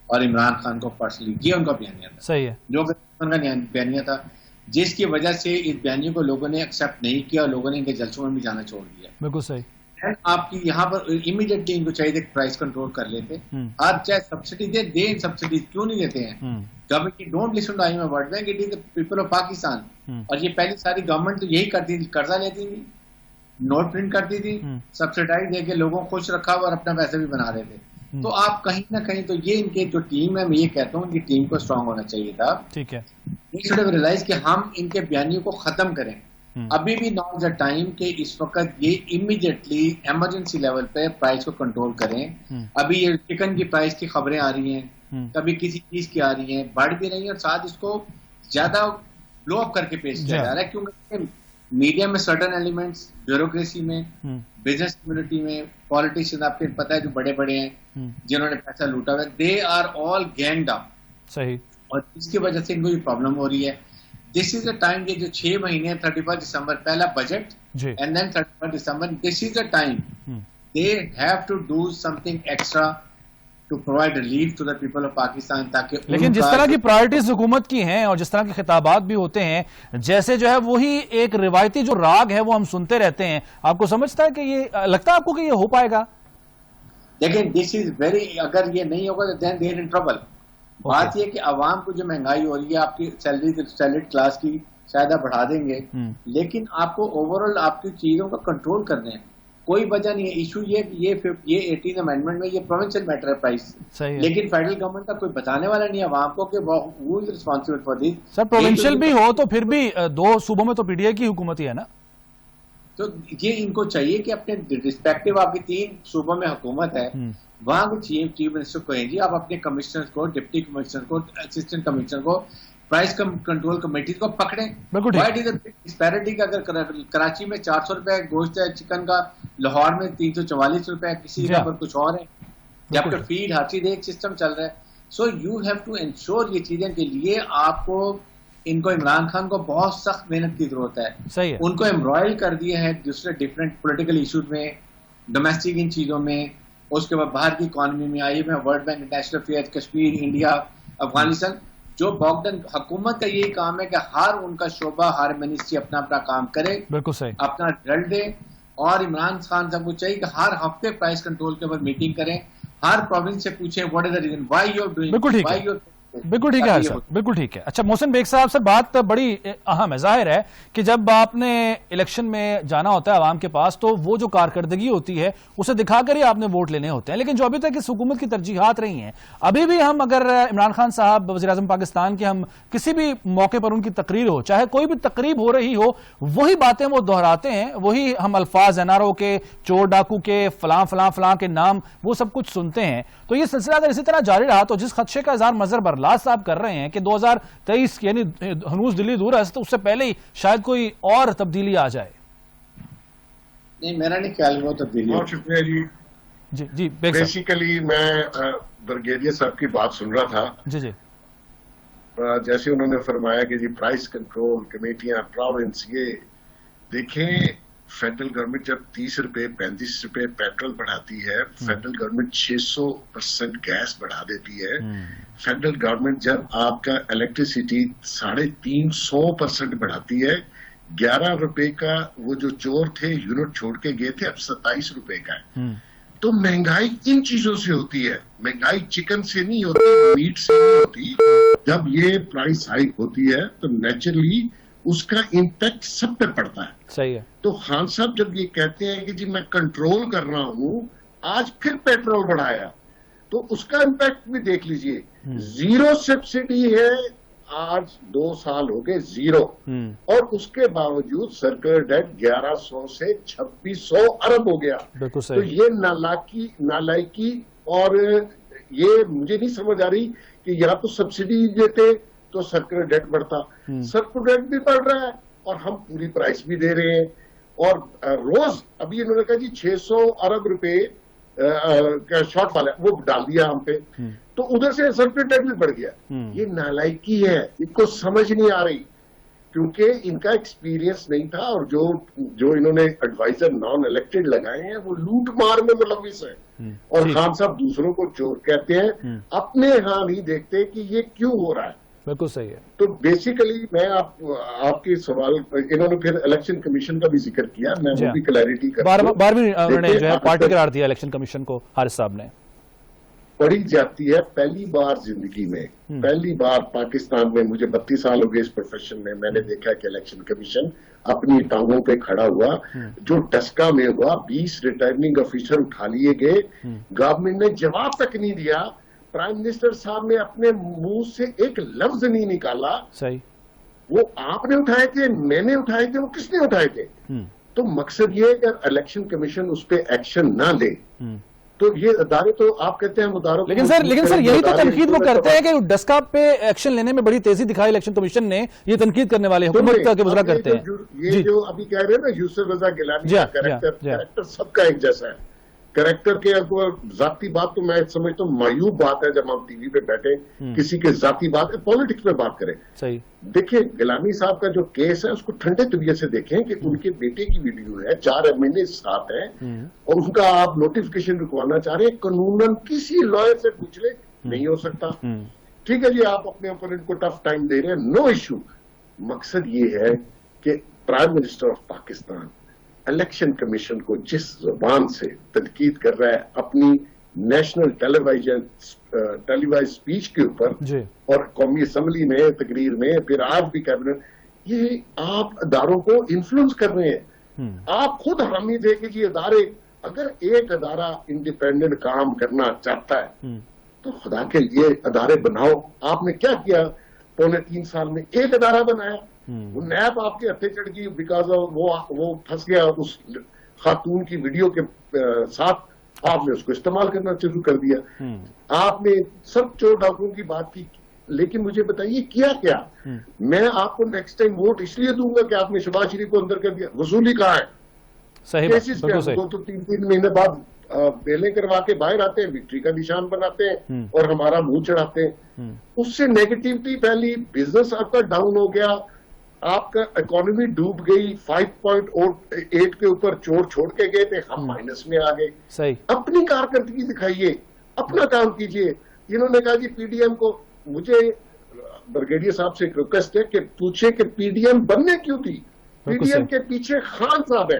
اور عمران خان کو پرسنلی. یہ ان کا بیانیہ تھا. صحیح ہے. جو ان کا بیانیہ تھا, جس کی وجہ سے اس بیانیے کو لوگوں نے ایکسپٹ نہیں کیا اور لوگوں نے ان کے جلسوں میں بھی جانا چھوڑ دیا. بالکل صحیح. آپ کی یہاں پر امیڈیٹلی ان کو چاہیے کہ پرائس کنٹرول کر لیتے. آپ چاہے سبسڈی دیں سبسڈی کیوں نہیں دیتے ہیں؟ Government don't listen to IMF world bank, it is the people of Pakistan. اور یہ پہلی ساری گورنمنٹ تو یہی کرتی تھی, قرضہ لیتی تھی, نوٹ پرنٹ کرتی تھی, سبسڈائز دے کے لوگوں کو خوش رکھا اور اپنا پیسے بھی بنا رہے تھے. تو آپ کہیں نہ کہیں تو یہ ان کے جو ٹیم ہے, میں یہ کہتا ہوں کہ ٹیم کو اسٹرانگ ہونا چاہیے تھا. ٹھیک ہے. یہ شوڈ ہیو ریئلائز کہ ہم ان کے بیانیوں کو ختم کریں. ابھی بھی ناؤ از دا ٹائم کہ اس وقت یہ امیڈیٹلی ایمرجنسی لیول پہ پرائز کو کنٹرول کریں. ابھی یہ چکن کی پرائز کی خبریں آ رہی ہیں, کبھی کسی چیز کی آ رہی ہیں, بڑھ بھی رہی ہیں, اور ساتھ اس کو زیادہ بلو اپ کر کے پیش کیا جا رہا ہے. کیونکہ میڈیا میں سرٹن ایلیمنٹس, بیوروکریسی میں, بزنس کمیونٹی میں, پالیٹیشین آپ کو پتا ہے جو بڑے بڑے ہیں جنہوں نے پیسہ لوٹا ہوا ہے, دے آر آل گینگڈ اپ. صحیح. اور اس کی وجہ سے ان کو یہ پرابلم ہو رہی ہے. دس از اے ٹائم, یہ جو 6 مہینے 31 دسمبر پہلا budget and then 31 December, this is a time they have to do something extra to provide relief to the people of Pakistan. تاکہ لیکن جس طرح کی پرائرٹیز حکومت کی ہیں اور جس طرح کے خطابات بھی ہوتے ہیں, جیسے جو ہے وہی ایک روایتی جو راگ ہے وہ ہم سنتے رہتے ہیں, آپ کو سمجھتا ہے کہ یہ لگتا ہے آپ کو کہ یہ ہو پائے گا؟ لیکن دس از ویری, اگر یہ نہیں ہوگا تو دین دے آر ان ٹربل. بات یہ کہ عوام کو جو مہنگائی ہو رہی ہے, آپ کی سیلریڈ کلاس کی شاید آپ بڑھا دیں گے, لیکن آپ کو اوور آل آپ کی چیزوں کا کنٹرول کرنا ہے. کوئی وجہ نہیں ہے. ایشو یہ 18 امینڈمنٹ میں یہ پروونشل میٹر ہے پرائس, لیکن فیڈرل گورنمنٹ کا کوئی بتانے والا نہیں ہے عوام کو کہ وہ is responsible for this. Sir provincial بھی ہو تو پھر بھی 2 صوبوں میں تو پی ڈی آئی کی حکومت ہی ہے نا, تو یہ ان کو چاہیے کہ اپنے ریسپیکٹو, آپ کی 3 صوبوں میں حکومت ہے, وہاں کو چیف منسٹر کو کہیں جی آپ اپنے کمشنر کو, ڈپٹی کمشنر کو, اسسٹنٹ کمشنر کو, پرائس کنٹرول کمیٹی کو پکڑیں. ڈسپیرٹی کا, اگر کراچی میں 400 روپے گوشت ہے چکن کا, لاہور میں 344 روپے, کسی جگہ پر کچھ اور ہے, جبکہ فیڈ ہر چیز ایک سسٹم چل رہا ہے. So you have to ensure یہ چیزیں کے لیے آپ کو, ان کو عمران خان کو بہت سخت محنت کی ضرورت ہے. ان کو امبرائل کر دیا ہے دوسرے ڈفرینٹ پولیٹیکل ایشوز میں, ڈومیسٹک ان چیزوں میں, اس کے بعد باہر کی اکانومی میں, IMF, world bank, international affair, Kashmir, India, Afghanistan. جو باگڈن حکومت کا یہی کام ہے کہ ہر ان کا شعبہ, ہر منسٹری اپنا اپنا کام کرے, بالکل صحیح, اپنا رزلٹ دے, اور عمران خان صاحب کو چاہیے کہ ہر ہفتے پرائس کنٹرول کے اوپر میٹنگ کریں, ہر پروونس سے پوچھیں what is the reason why you are doing, بالکل ٹھیک ہے, بالکل ٹھیک ہے صاحب, بالکل ٹھیک ہے. اچھا محسن بیگ صاحب سر, بات بڑی اہم ہے. ظاہر ہے کہ جب آپ نے الیکشن میں جانا ہوتا ہے عوام کے پاس تو وہ جو کارکردگی ہوتی ہے اسے دکھا کر ہی آپ نے ووٹ لینے ہوتے ہیں, لیکن جو ابھی تک اس حکومت کی ترجیحات رہی ہیں, ابھی بھی ہم اگر عمران خان صاحب وزیر اعظم پاکستان کے, ہم کسی بھی موقع پر ان کی تقریر ہو, چاہے کوئی بھی تقریب ہو رہی ہو, وہی باتیں وہ دہراتے ہیں, وہی ہم الفاظ این آر او کے, چور ڈاکو کے, فلاں فلاں فلاں کے نام, وہ سب کچھ سنتے ہیں. تو یہ سلسلہ اگر اسی طرح جاری رہا تو جس خدشے کا اظہار مظہر برلاس صاحب کر رہے ہیں کہ 2023 یعنی ہنوز دلی دور ہے, تو اس سے پہلے ہی شاید کوئی اور تبدیلی آ جائے. نہیں, میرا نہیں خیال وہ تبدیلی. بہت شکریہ جی. جی بیسیکلی میں برگیڈیئر صاحب کی بات سن رہا تھا. جی جیسے انہوں نے فرمایا کہ جی پرائس کنٹرول کمیٹیاں, پروونس, یہ دیکھیں فیڈرل گورنمنٹ جب 30 روپے 35 روپے پیٹرول بڑھاتی ہے, فیڈرل گورنمنٹ 600% گیس بڑھا دیتی ہے, فیڈرل گورنمنٹ جب آپ کا الیکٹریسٹی 350% بڑھاتی ہے, 11 روپے کا وہ جو چور تھے یونٹ چھوڑ کے گئے تھے اب 27 روپے کا ہے. تو مہنگائی ان چیزوں سے ہوتی ہے, مہنگائی چکن سے نہیں ہوتی, میٹ سے نہیں ہوتی. جب یہ پرائس ہائیک ہوتی ہے تو نیچرلی اس کا امپیکٹ سب پہ پڑتا ہے. صحیح ہے. تو خان صاحب جب یہ کہتے ہیں کہ جی میں کنٹرول کر رہا ہوں, آج پھر پیٹرول بڑھایا, تو اس کا امپیکٹ بھی دیکھ لیجئے. زیرو سبسڈی ہے, آج 2 سال ہو گئے زیرو, اور اس کے باوجود سرکل ڈیٹ 1100 سے 2600 ارب ہو گیا. تو یہ نالائکی, اور یہ مجھے نہیں سمجھ آ رہی کہ یا تو سبسڈی دیتے تو سرکل ڈیٹ بڑھتا, سرکل ڈیٹ بھی بڑھ رہا ہے اور ہم پوری پرائس بھی دے رہے ہیں. اور روز ابھی انہوں نے کہا جی 600 ارب روپے شارٹ فال ہے, وہ ڈال دیا ہم پہ, تو ادھر سے سرکل ڈیٹ بھی بڑھ گیا. یہ نالائکی ہے, ان کو سمجھ نہیں آ رہی کیونکہ ان کا ایکسپیرینس نہیں تھا, اور جو انہوں نے ایڈوائزر نان الیکٹڈ لگائے ہیں وہ لوٹ مار میں ملوث ہیں. اور خان صاحب دوسروں کو چور کہتے ہیں, اپنے ہاں نہیں دیکھتے کہ یہ کیوں ہو رہا ہے. بالکل صحیح ہے. تو بیسیکلی میں آپ کے سوال, انہوں نے پھر الیکشن کمیشن کا بھی ذکر کیا, میں وہ بھی کلیئرٹی کرتا ہوں. بارہویں انہوں نے جو ہے پارٹی قرار دیا الیکشن کمیشن کو حارث صاحب نے. پڑھی جاتی ہے پہلی بار زندگی میں, پہلی بار پاکستان میں, مجھے 32 سال ہو گئے اس پروفیشن میں, میں نے دیکھا کہ الیکشن کمیشن اپنی ٹانگوں پہ کھڑا ہوا. جو ڈسکا میں ہوا, 20 ریٹرننگ آفیسر اٹھا لیے گئے, گورنمنٹ نے جواب تک نہیں دیا. پرائم منسٹر صاحب نے اپنے منہ سے ایک لفظ نہیں نکالا. صحیح. وہ آپ نے اٹھائے تھے, میں نے اٹھائے تھے, وہ کس نے اٹھائے تھے؟ تو مقصد یہ ہے کہ الیکشن کمیشن اس پہ ایکشن نہ لے تو یہ ادارے, تو آپ کہتے ہیں اداروں, لیکن سر یہی تو تنقید وہ کرتے ہیں کہ ڈسکا پہ ایکشن لینے میں بڑی تیزی دکھائی الیکشن کمیشن نے, یہ تنقید کرنے والے حکومت کے وزراء کرتے ہیں. یہ جو ابھی کہہ رہے ہیں نا یوسف رضا گیلانی کا کریکٹر سب کا ایک جیسا ہے. کریکٹر کے ذاتی بات تو میں سمجھتا ہوں معیوب بات ہے جب ہم ٹی وی پہ بیٹھے کسی کے ذاتی بات, پالیٹکس پہ بات کریں. صحیح. دیکھیں گیلانی صاحب کا جو کیس ہے اس کو ٹھنڈے طبیعت سے دیکھیں کہ ان کے بیٹے کی ویڈیو ہے, 4 مہینے ساتھ ہیں, اور ان کا آپ نوٹیفکیشن رکوانا چاہ رہے ہیں. قانوناً کسی لائر سے پوچھ لے, نہیں ہو سکتا. ٹھیک ہے جی, آپ اپنے اوپوننٹ کو ٹف ٹائم دے رہے ہیں, نو ایشو. مقصد یہ ہے کہ prime minister of Pakistan election commission کو جس زبان سے تنقید کر رہا ہے اپنی نیشنل ٹیلی وائز اسپیچ کے اوپر, اور قومی اسمبلی میں تقریر میں, پھر آج بھی کیبنٹ, یہ آپ اداروں کو انفلوئنس کر رہے ہیں. آپ خود حامی تھے کہ یہ ادارے, اگر ایک ادارہ انڈیپینڈنٹ کام کرنا چاہتا ہے تو خدا کے لیے ادارے بناؤ. آپ نے کیا کیا, 3.25 سال میں ایک ادارہ بنایا. وہ نیب آپ کے ہتھے چڑھ گئی بیکاز وہ پھنس گیا اس خاتون کی ویڈیو کے ساتھ, آپ نے اس کو استعمال کرنا شروع کر دیا. آپ نے سب چور ڈاکوؤں کی بات کی, لیکن مجھے بتائیے کیا کیا؟ میں آپ کو نیکسٹ ٹائم ووٹ اس لیے دوں گا کہ آپ نے شہباز شریف کو اندر کر دیا. وصولی کہاں ہے؟ کیسز کیا؟ 2-3 مہینے بعد بیلیں کروا کے باہر آتے ہیں, وکٹری کا نشان بناتے ہیں اور ہمارا منہ چڑھاتے ہیں. اس سے نیگیٹیوٹی پھیلی, بزنس آپ کا ڈاؤن ہو گیا, آپ کا اکانومی ڈوب گئی. 5.8 کے اوپر چور چھوڑ کے گئے تھے, ہم مائنس میں آ گئے. اپنی کارکردگی دکھائیے, اپنا کام کیجئے. انہوں نے کہا جی پی ڈی ایم کو, مجھے برگیڈیئر صاحب سے ایک ریکویسٹ ہے کہ پوچھے کہ پی ڈی ایم بننے کیوں تھی. پی ڈی ایم کے پیچھے خان صاحب ہیں.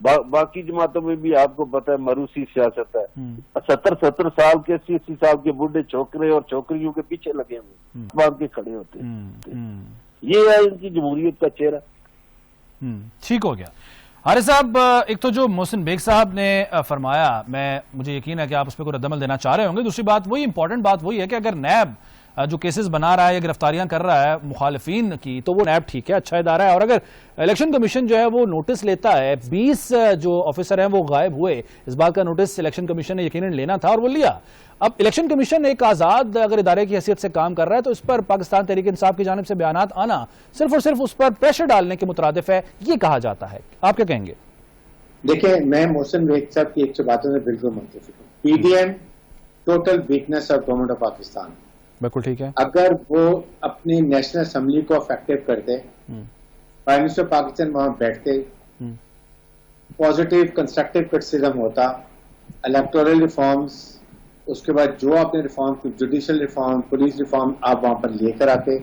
باقی جماعتوں میں بھی آپ کو پتہ ہے موروثی سیاست ہے. 70 سال کے 80 سال کے بوڑھے چھوکرے اور چھوکریوں کے پیچھے لگے ہوئے باندھ کے کھڑے ہوتے ہیں. یہ ہے ان کی جمہوریت کا چہرہ. ٹھیک ہو گیا. حارث صاحب، ایک تو جو محسن بیگ صاحب نے فرمایا، مجھے یقین ہے کہ آپ اس پہ کوئی رد عمل دینا چاہ رہے ہوں گے. دوسری بات وہی امپورٹنٹ بات وہی ہے کہ اگر نیب جو کیسز بنا رہا ہے یا گرفتاریاں کر رہا ہے مخالفین کی، تو وہ نیب ٹھیک ہے، اچھا ادارہ ہے. اور اگر الیکشن کمیشن جو ہے وہ نوٹس لیتا ہے، 20 جو آفیسر ہیں وہ غائب ہوئے، اس بات کا نوٹس الیکشن کمیشن نے یقیناً لینا تھا اور وہ لیا. اب الیکشن کمیشن ایک آزاد اگر ادارے کی حیثیت سے کام کر رہا ہے تو اس پر پاکستان تحریک انصاف کی جانب سے بیانات آنا صرف اور صرف اس پر پریشر ڈالنے کے مترادف ہے، یہ کہا جاتا ہے. آپ کیا کہیں گے؟ دیکھیں، میں محسن بیگ صاحب کی ایک سے باتوں سے بالکل متفق ہوں. P D M total weakness of government of Pakistan. بالکل ٹھیک ہے. اگر وہ اپنی نیشنل اسمبلی کو افیکٹو کرتے، پرائم منسٹر پاکستان وہاں بیٹھتے، پازیٹیو کنسٹرکٹیو کرٹیسزم ہوتا، الیکٹورل ریفارمز، اس کے بعد جو آپ نے ریفارم کی، جوڈیشل ریفارم، پولیس ریفارم آپ وہاں پر لے کر آتے،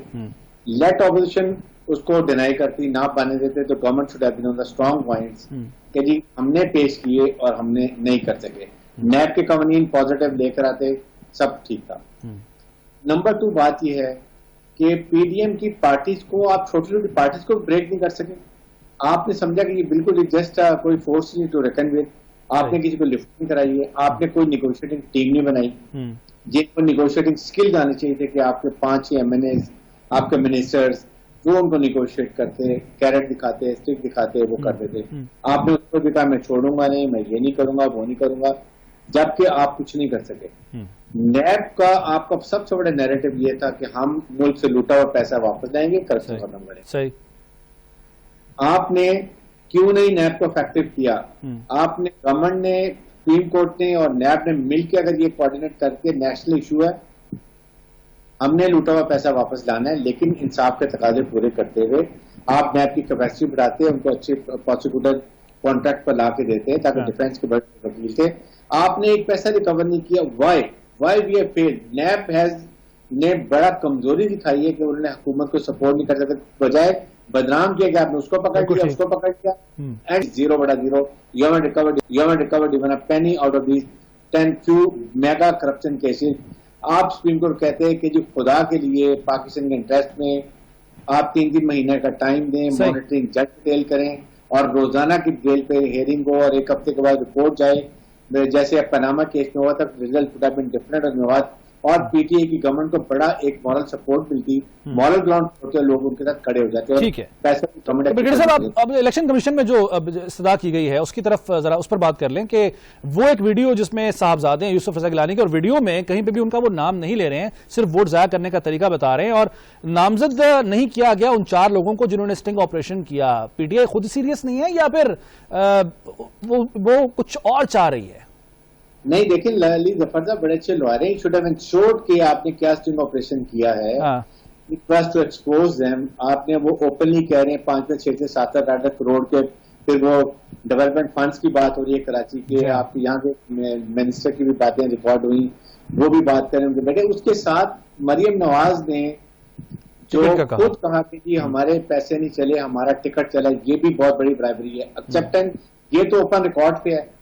لیٹ اپوزیشن اس کو ڈینائی کرتی، نہ پانے دیتے، تو government should have been on the strong points کہ جی ہم نے پیش کیے اور ہم نے نہیں کر سکے. نیب کے قوانین پازیٹیو لے کر آتے، سب ٹھیک تھا. نمبر 2 بات یہ ہے کہ پی ڈی ایم کی پارٹیز کو آپ چھوٹی چھوٹی پارٹیز کو بریک نہیں کر سکے. آپ نے سمجھا کہ یہ بالکل جسٹ کوئی فورس نہیں ٹو ریکن ود. آپ نے کسی کو لفٹ نہیں کرائی ہے، آپ نے کوئی نیگوشیٹنگ ٹیم نہیں بنائی. جن کو نیگوشیٹنگ اسکل آنے چاہیے تھے کہ آپ کے 5 ایم این ایز، آپ کے منسٹرز، وہ ان کو نیگوشیٹ کرتے، کیرٹ دکھاتے، اسٹک دکھاتے، وہ کرتے تھے. آپ نے اس کو دکھا میں چھوڑوں گا نہیں، میں یہ نہیں کروں گا، وہ نہیں کروں گا، جبکہ آپ کچھ نہیں کر سکے. نیب کا آپ کا سب سے بڑا نیریٹو یہ تھا کہ ہم ملک سے لوٹا ہوا پیسہ واپس لائیں گے، کرپشن ختم کریں. صحیح. آپ نے کیوں نہیں نیب کو افیکٹو کیا؟ آپ نے گورنمنٹ نے، سپریم کورٹ نے اور نیب نے مل کے اگر یہ کوآرڈینیٹ کر کے نیشنل ایشو ہے، ہم نے لوٹا ہوا پیسہ واپس لانا ہے، لیکن انصاف کے تقاضے پورے کرتے ہوئے آپ نیب کی کیپیسٹی بڑھاتے، ان کو اچھے پروسیکیوٹر کانٹریکٹ پر لا کے دیتے تاکہ ڈیفینس کے بڑے وکیل تھے. آپ نے ایک پیسہ ریکور نہیں کیا. Why we have failed. NAB نے بڑا کمزوری دکھائی ہے کہ انہوں نے حکومت کو سپورٹ نہیں کر سکتے، بجائے بدنام کیا کہ آپ نے اس کو پکڑ لیا، اس کو پکڑ لیا، and 0/0 you haven't recovered even a penny out of these 10 few mega corruption cases. آپ سپریم کورٹ کہتے ہیں کہ جو خدا کے لیے پاکستان کے انٹرسٹ میں آپ 3 مہینے کا ٹائم دیں، مانیٹرنگ جج ڈیل کریں اور روزانہ کی ڈیل پہ ہیئرنگ ہو اور 1 ہفتے کے بعد رپورٹ جائے، جیسے پاناما کیس میں ہوا تھا. Result would have been different اور پی ٹی اے کی گورنمنٹ کو بڑا ایک مورل سپورٹ ملتی، مورل گراؤنڈ ہوتے لوگ ان کے ساتھ کھڑے ہو جاتے. ٹھیک ہے. برگیڈیئر صاحب، اب الیکشن کمیشن میں جو استدعا کی گئی ہے اس کی طرف ذرا اس پر بات کر لیں کہ وہ ایک ویڈیو جس میں صاحبزادے یوسف رضا گیلانی کے، اور ویڈیو میں کہیں پہ بھی ان کا وہ نام نہیں لے رہے ہیں، صرف ووٹ ضائع کرنے کا طریقہ بتا رہے ہیں، اور نامزد نہیں کیا گیا ان 4 لوگوں کو جنہوں نے اسٹنگ آپریشن کیا. پی ٹی آئی خود سیریس نہیں ہے یا پھر وہ کچھ اور چاہ رہی ہے؟ نہیں، دیکھیں علی ظفر صاحب بڑے اچھے لوہار ہیں. شوڈ ہیو انشورڈ کہ آپ نے کیا اسٹنگ آپریشن کیا ہے. Request to expose them. آپ نے وہ اوپنلی کہہ رہے ہیں 5 سے 6 سے 7 کروڑ کے. پھر وہ ڈیولپمنٹ فنڈز کی بات ہو رہی ہے کراچی کے، آپ یہاں کے منسٹر کی بھی باتیں ریکارڈ ہوئی، وہ بھی بات کریں ان کے بیٹے. اس کے ساتھ مریم نواز نے جو خود کہا کہ جی ہمارے پیسے نہیں چلے، ہمارا ٹکٹ چلا، یہ بھی بہت بڑی برائبری ہے. ایکسپٹنس یہ تو اوپن ریکارڈ پہ ہے.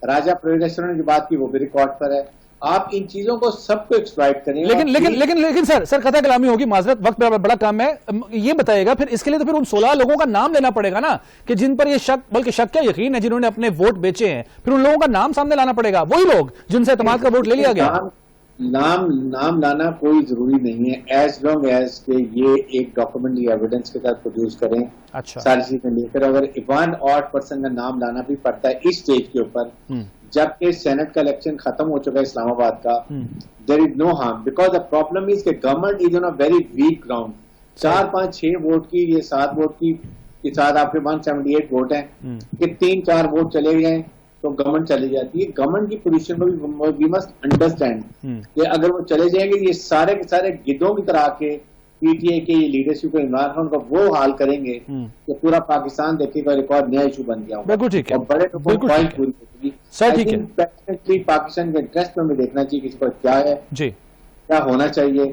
راجہ پرویشور نے جو بات کی وہ بھی ریکارڈ پر ہے. آپ ان چیزوں کو سب کو ایکسپلائٹ کریں. لیکن سر قطع کلامی ہوگی، معذرت، وقت بڑا کم ہے. یہ بتائیے گا پھر اس کے لیے تو پھر ان 16 لوگوں کا نام لینا پڑے گا نا، کہ جن پر یہ شک، بلکہ شک کیا یقین ہے، جنہوں نے اپنے ووٹ بیچے ہیں. پھر ان لوگوں کا نام سامنے لانا پڑے گا، وہی لوگ جن سے اعتماد کا ووٹ لے لیا گیا. نام لانا کوئی ضروری نہیں ہے، ایز لانگ ایز کہ یہ ایک ڈاکومنٹری ایویڈنس کے ساتھ پروڈیوس کریں. اچھا. ساری چیزیں لے کر اگر 1% کا نام لانا بھی پڑتا ہے اس اسٹیج کے اوپر، جبکہ سینٹ کا الیکشن ختم ہو چکا ہے اسلام آباد کا، there is no harm. Because the problem is کہ government is on a very weak ground. 4 5 6 vote کی، یہ 7 ووٹ کی کے ساتھ آپ کے 178 ووٹ ہیں کہ 3 4 ووٹ چلے گئے تو گورنمنٹ چلی جاتی ہے. گورنمنٹ کی پوزیشن کو وی مسٹ انڈرسٹینڈ کہ اگر وہ چلے جائیں گے، یہ سارے کے سارے گدوں کی طرح کے پی ٹی اے کے لیڈرشپ کو عمران خان کا وہ حال کریں گے کہ پورا پاکستان دیکھے گا ایک اور نیا ایشو بن گیا ہوگا. بالکل ٹھیک ہے. اور بڑے پوائنٹ پوری ہوگی. پاکستان کے انٹرسٹ میں دیکھنا چاہیے کسی پر کیا ہے، کیا ہونا چاہیے.